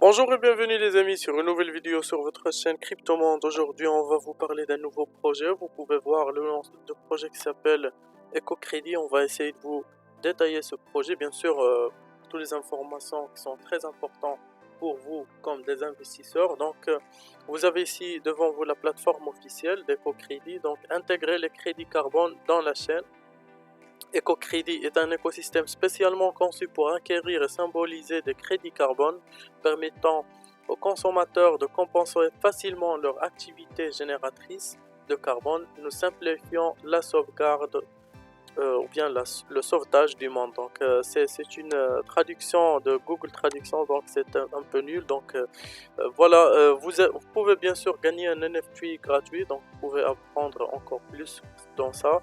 Bonjour et bienvenue les amis sur une nouvelle vidéo sur votre chaîne Cryptomonde. Aujourd'hui on va vous parler d'un nouveau projet. Vous pouvez voir le nom de projet qui s'appelle EcoCrédit. On va essayer de vous détailler ce projet. Bien sûr, toutes les informations qui sont très importantes pour vous comme des investisseurs. Vous avez ici devant vous la plateforme officielle d'EcoCrédit. Donc intégrer les crédits carbone dans la chaîne. EcoCrédit est un écosystème spécialement conçu pour acquérir et symboliser des crédits carbone, permettant aux consommateurs de compenser facilement leur activité génératrice de carbone. Nous simplifions la sauvegarde ou bien le sauvetage du monde. C'est une traduction de Google Traduction, donc c'est un peu nul. Vous pouvez bien sûr gagner un NFT gratuit, donc vous pouvez apprendre encore plus dans ça.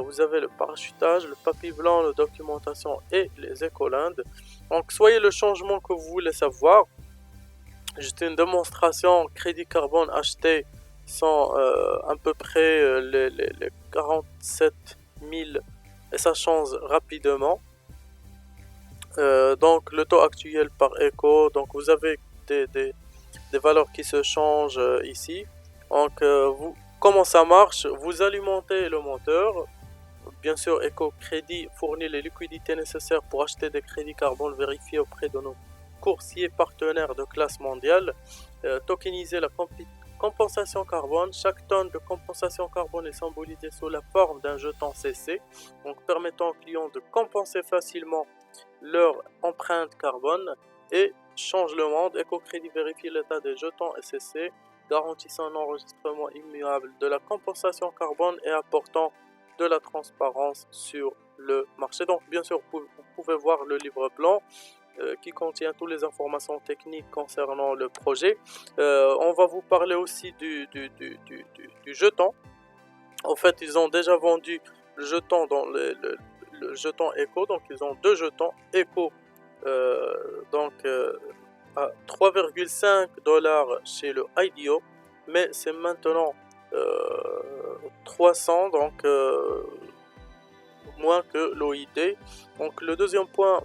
Vous avez le parachutage, le papier blanc, la documentation et les écolindes. Donc soyez le changement que vous voulez savoir. Juste une démonstration, crédit carbone acheté sont à peu près les 47 000 et ça change rapidement. Donc le taux actuel par éco, donc vous avez des valeurs qui se changent ici. Comment ça marche? Vous alimentez le moteur. Bien sûr, EcoCrédit fournit les liquidités nécessaires pour acheter des crédits carbone vérifiés auprès de nos coursiers partenaires de classe mondiale. Tokeniser la compensation carbone. Chaque tonne de compensation carbone est symbolisée sous la forme d'un jeton CC, donc permettant aux clients de compenser facilement leur empreinte carbone et change le monde. EcoCrédit vérifie l'état des jetons SCC, garantissant un enregistrement immuable de la compensation carbone et apportant de la transparence sur le marché. Donc bien sûr, vous pouvez voir le livre blanc qui contient toutes les informations techniques concernant le projet. On va vous parler aussi du jeton. En fait, ils ont déjà vendu le jeton dans le jeton Echo. Donc ils ont deux jetons Echo à 3,5 $ chez le IDO, mais c'est maintenant 300, moins que l'OID. Donc le deuxième point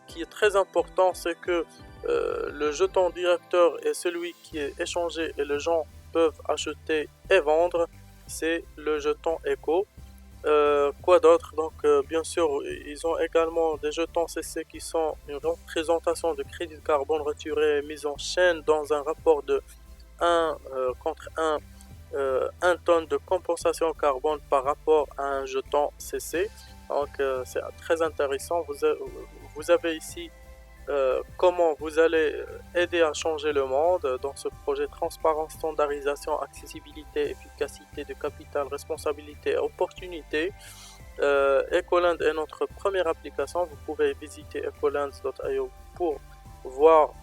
qui est très important, c'est que le jeton directeur est celui qui est échangé et les gens peuvent acheter et vendre, c'est le jeton Echo. Quoi d'autre? Bien sûr, ils ont également des jetons CC qui sont une représentation de crédit de carbone retiré et mis en chaîne dans un rapport de 1 contre 1 tonne de compensation carbone par rapport à un jeton CC. C'est très intéressant. Vous avez ici comment vous allez aider à changer le monde dans ce projet transparence, standardisation, accessibilité, efficacité de capital, responsabilité et opportunité. Ecoland est notre première application. Vous pouvez visiter ecoland.io pour voir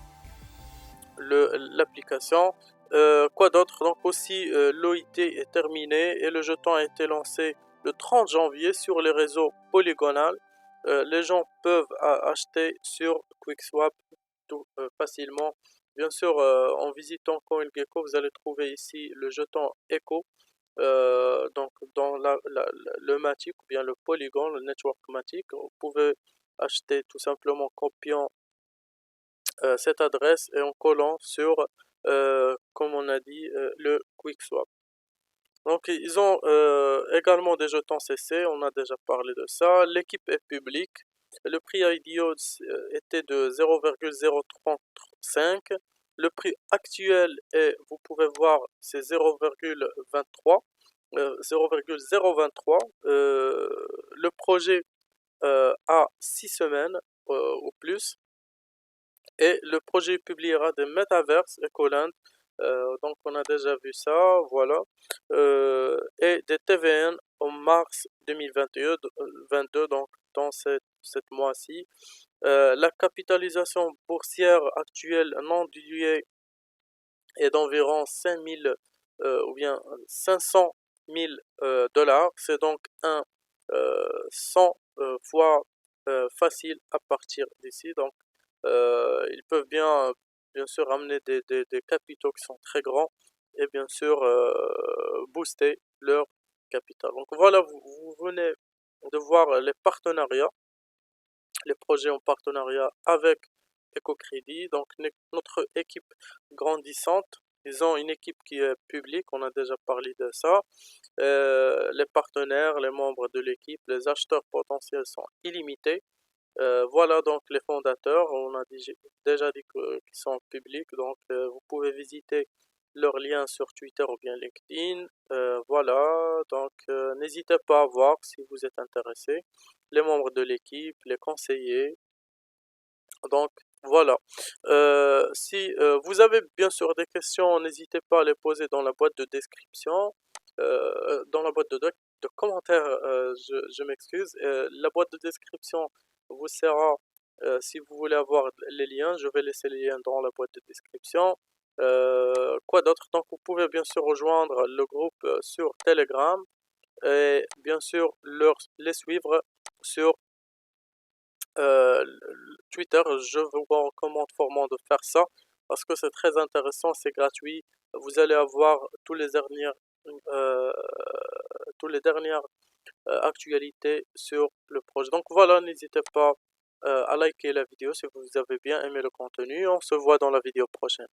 l'application. Quoi d'autre? Donc aussi, l'OIT est terminé et le jeton a été lancé le 30 janvier sur les réseaux polygonal. Les gens peuvent acheter sur QuickSwap facilement. Bien sûr, en visitant CoinGecko, vous allez trouver ici le jeton Echo. Dans le Matic ou bien le Polygon, le Network Matic, vous pouvez acheter tout simplement copiant cette adresse et en collant sur, comme on a dit, le QuickSwap. Donc ils ont également des jetons CC, on a déjà parlé de ça. L'équipe est publique. Le prix IDO était de 0,035. Le prix actuel est, vous pouvez voir, c'est 0,23. 0,023. Le projet a 6 semaines ou plus. Et le projet publiera des metaverses Ecoland. Donc on a déjà vu ça, voilà. Et des TVN en mars 2022, donc dans cette mois-ci. La capitalisation boursière actuelle non diluée est d'environ 5000 ou bien 500 000 dollars. C'est donc 100 fois facile à partir d'ici. Ils peuvent bien sûr amener des capitaux qui sont très grands et bien sûr booster leur capital. Donc voilà, vous venez de voir les partenariats, les projets en partenariat avec EcoCrédit. Donc notre équipe grandissante, ils ont une équipe qui est publique, on a déjà parlé de ça. Les partenaires, les membres de l'équipe, les acheteurs potentiels sont illimités. Voilà donc les fondateurs, on a déjà dit qu'ils sont publics, donc vous pouvez visiter leurs liens sur Twitter ou bien LinkedIn. Voilà, donc n'hésitez pas à voir si vous êtes intéressé, les membres de l'équipe, les conseillers. Donc voilà. Si vous avez bien sûr des questions, n'hésitez pas à les poser dans la boîte de description, dans la boîte de commentaires, je m'excuse. La boîte de description vous sera, si vous voulez avoir les liens, je vais laisser les liens dans la boîte de description. Quoi d'autre? Donc vous pouvez bien sûr rejoindre le groupe sur Telegram et bien sûr les suivre sur Twitter. Je vous recommande fortement de faire ça parce que c'est très intéressant, c'est gratuit. Vous allez avoir euh, tous les dernières actualités sur le projet. Donc voilà, n'hésitez pas à liker la vidéo si vous avez bien aimé le contenu. On se voit dans la vidéo prochaine.